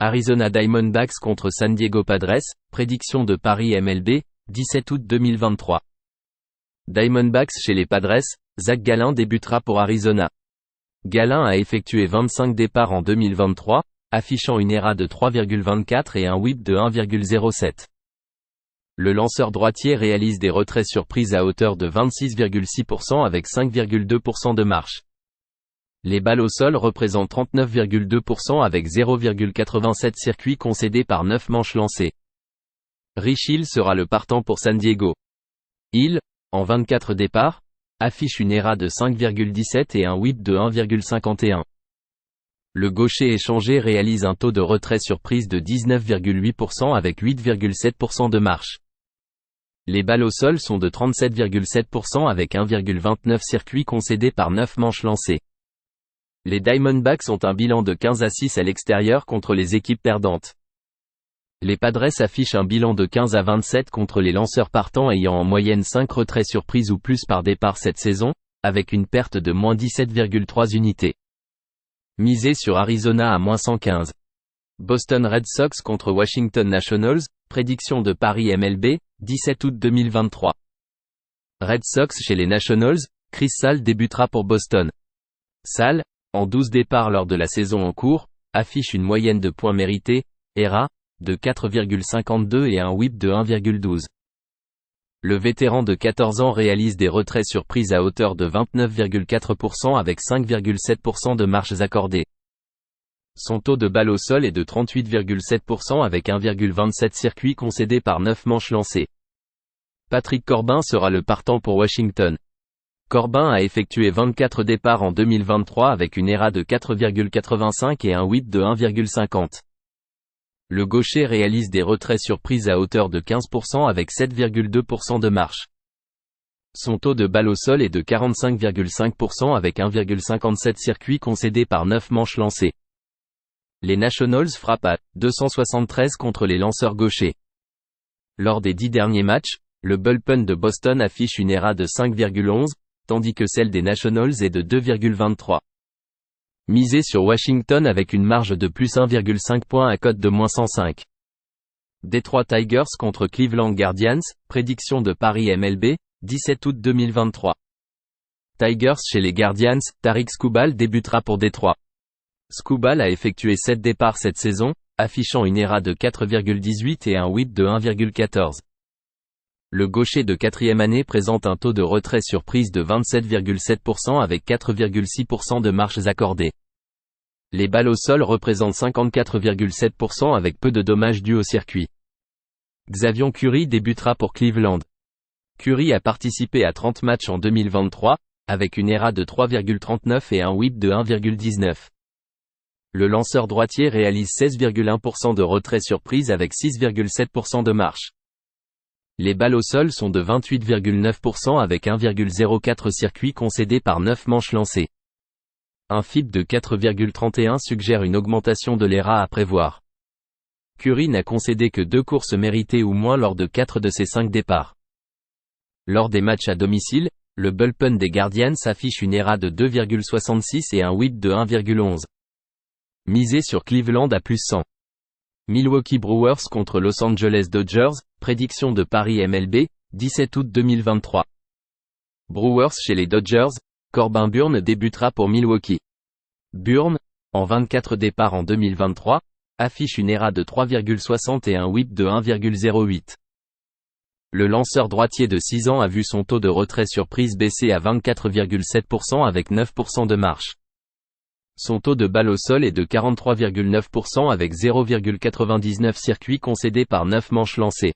Arizona Diamondbacks contre San Diego Padres, prédiction de Paris MLB, 17 août 2023. Diamondbacks chez les Padres, Zach Gallen débutera pour Arizona. Gallen a effectué 25 départs en 2023, affichant une ERA de 3,24 et un WHIP de 1,07. Le lanceur droitier réalise des retraits surprises à hauteur de 26,6% avec 5,2% de marche. Les balles au sol représentent 39,2% avec 0,87 circuits concédés par 9 manches lancées. Rich Hill sera le partant pour San Diego. Hill, en 24 départs, affiche une ERA de 5,17 et un WHIP de 1,51. Le gaucher échangé réalise un taux de retrait surprise de 19,8% avec 8,7% de marche. Les balles au sol sont de 37,7% avec 1,29 circuits concédés par 9 manches lancées. Les Diamondbacks ont un bilan de 15-6 à l'extérieur contre les équipes perdantes. Les Padres affichent un bilan de 15-27 contre les lanceurs partants ayant en moyenne 5 retraits surprises ou plus par départ cette saison, avec une perte de moins 17,3 unités. Misé sur Arizona à moins 115. Boston Red Sox contre Washington Nationals, prédiction de Paris MLB, 17 août 2023. Red Sox chez les Nationals, Chris Sale débutera pour Boston. Sale, en 12 départs lors de la saison en cours, affiche une moyenne de points mérités, ERA, de 4,52 et un WHIP de 1,12. Le vétéran de 14 ans réalise des retraits surprises à hauteur de 29,4% avec 5,7% de marches accordées. Son taux de balle au sol est de 38,7% avec 1,27 circuits concédés par 9 manches lancées. Patrick Corbin sera le partant pour Washington. Corbin a effectué 24 départs en 2023 avec une ERA de 4,85 et un WHIP de 1,50. Le gaucher réalise des retraits surprises à hauteur de 15% avec 7,2% de marche. Son taux de balle au sol est de 45,5% avec 1,57 circuits concédés par 9 manches lancées. Les Nationals frappent à 273 contre les lanceurs gauchers. Lors des 10 derniers matchs, le bullpen de Boston affiche une ERA de 5,11, tandis que celle des Nationals est de 2,23. Misé sur Washington avec une marge de plus 1,5 points à cote de moins 105. Detroit Tigers contre Cleveland Guardians, prédiction de Paris MLB, 17 août 2023. Tigers chez les Guardians, Tarik Skubal débutera pour Détroit. Skubal a effectué 7 départs cette saison, affichant une ERA de 4,18 et un WHIP de 1,14. Le gaucher de 4e année présente un taux de retrait surprise de 27,7% avec 4,6% de marches accordées. Les balles au sol représentent 54,7% avec peu de dommages dus au circuit. Xavier Curry débutera pour Cleveland. Curry a participé à 30 matchs en 2023, avec une ERA de 3,39 et un WHIP de 1,19. Le lanceur droitier réalise 16,1% de retrait surprise avec 6,7% de marche. Les balles au sol sont de 28,9% avec 1,04 circuits concédés par 9 manches lancées. Un FIP de 4,31 suggère une augmentation de l'ERA à prévoir. Curry n'a concédé que 2 courses méritées ou moins lors de 4 de ses 5 départs. Lors des matchs à domicile, le bullpen des Guardians affiche une ERA de 2,66 et un WHIP de 1,11. Misé sur Cleveland à plus 100. Milwaukee Brewers contre Los Angeles Dodgers, prédiction de Paris MLB, 17 août 2023. Brewers chez les Dodgers, Corbin Burnes débutera pour Milwaukee. Burnes, en 24 départs en 2023, affiche une ERA de 3,60 et un WHIP de 1,08. Le lanceur droitier de 6 ans a vu son taux de retrait surprise baisser à 24,7% avec 9% de marche. Son taux de balle au sol est de 43,9% avec 0,99 circuits concédés par 9 manches lancées.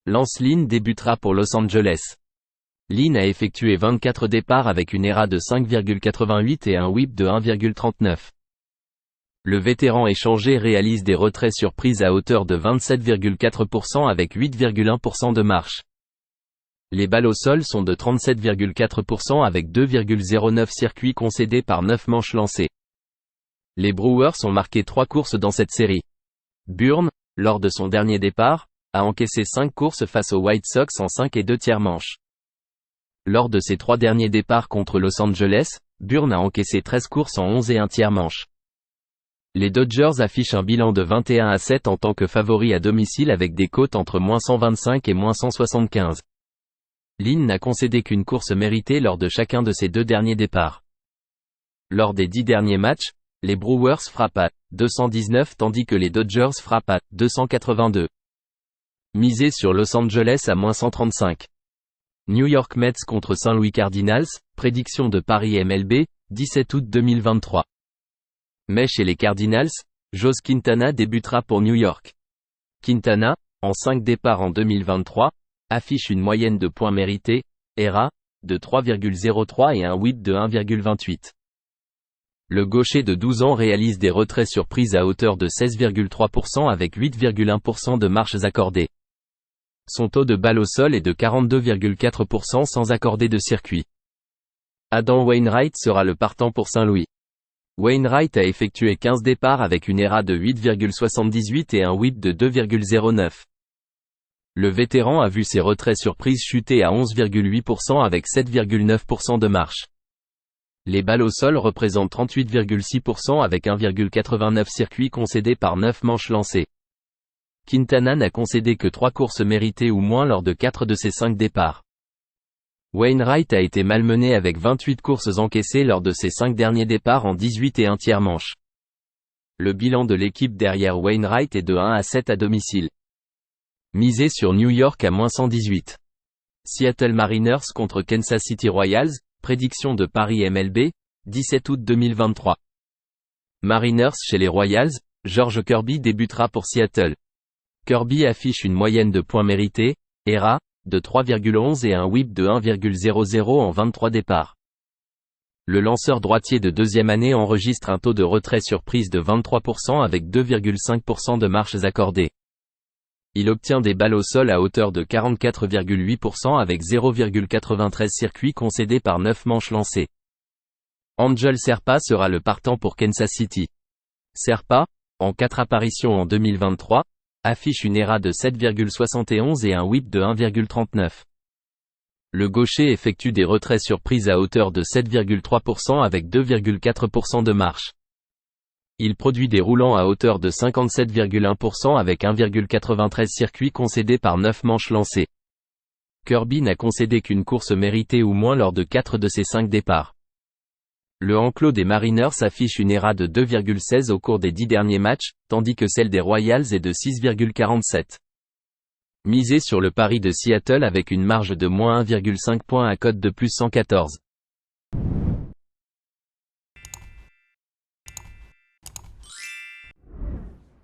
Lance Lynn débutera pour Los Angeles. Lynn a effectué 24 départs avec une ERA de 5,88 et un WHIP de 1,39. Le vétéran échangé réalise des retraits surprises à hauteur de 27,4% avec 8,1% de marche. Les balles au sol sont de 37,4% avec 2,09 circuits concédés par 9 manches lancées. Les Brewers ont marqué 3 courses dans cette série. Burnes, lors de son dernier départ, a encaissé 5 courses face aux White Sox en 5 et 2 tiers manches. Lors de ses 3 derniers départs contre Los Angeles, Burnes a encaissé 13 courses en 11 et 1 tiers manches. Les Dodgers affichent un bilan de 21-7 en tant que favoris à domicile avec des cotes entre -125 et -175. Lynn n'a concédé qu'une course méritée lors de chacun de ses 2 derniers départs. Lors des 10 derniers matchs, les Brewers frappent à 219 tandis que les Dodgers frappent à 282. Misé sur Los Angeles à -135. New York Mets contre Saint Louis Cardinals, prédiction de Paris MLB, 17 août 2023. Mais chez les Cardinals, Jose Quintana débutera pour New York. Quintana, en 5 départs en 2023, affiche une moyenne de points mérités, ERA, de 3,03 et un WHIP de 1,28. Le gaucher de 12 ans réalise des retraits surprises à hauteur de 16,3% avec 8,1% de marches accordées. Son taux de balle au sol est de 42,4% sans accorder de circuit. Adam Wainwright sera le partant pour Saint-Louis. Wainwright a effectué 15 départs avec une ERA de 8,78 et un WHIP de 2,09. Le vétéran a vu ses retraits surprises chuter à 11,8% avec 7,9% de marche. Les balles au sol représentent 38,6% avec 1,89 circuits concédés par 9 manches lancées. Quintana n'a concédé que 3 courses méritées ou moins lors de 4 de ses 5 départs. Wainwright a été malmené avec 28 courses encaissées lors de ses 5 derniers départs en 18 et 1/3 manches. Le bilan de l'équipe derrière Wainwright est de 1-7 à domicile. Misé sur New York à -118. Seattle Mariners contre Kansas City Royals, prédiction de Paris MLB, 17 août 2023. Mariners chez les Royals, George Kirby débutera pour Seattle. Kirby affiche une moyenne de points mérités, ERA, de 3,11 et un WHIP de 1,00 en 23 départs. Le lanceur droitier de 2e année enregistre un taux de retrait surprise de 23% avec 2,5% de marches accordées. Il obtient des balles au sol à hauteur de 44,8% avec 0,93 circuits concédés par 9 manches lancées. Angel Serpa sera le partant pour Kansas City. Serpa, en 4 apparitions en 2023, affiche une ERA de 7,71 et un WHIP de 1,39. Le gaucher effectue des retraits surprises à hauteur de 7,3% avec 2,4% de marche. Il produit des roulants à hauteur de 57,1% avec 1,93 circuits concédés par 9 manches lancées. Kirby n'a concédé qu'une course méritée ou moins lors de 4 de ses 5 départs. Le enclos des Mariners affiche une ERA de 2,16 au cours des 10 derniers matchs, tandis que celle des Royals est de 6,47. Misé sur le pari de Seattle avec une marge de -1,5 points à cote de +114.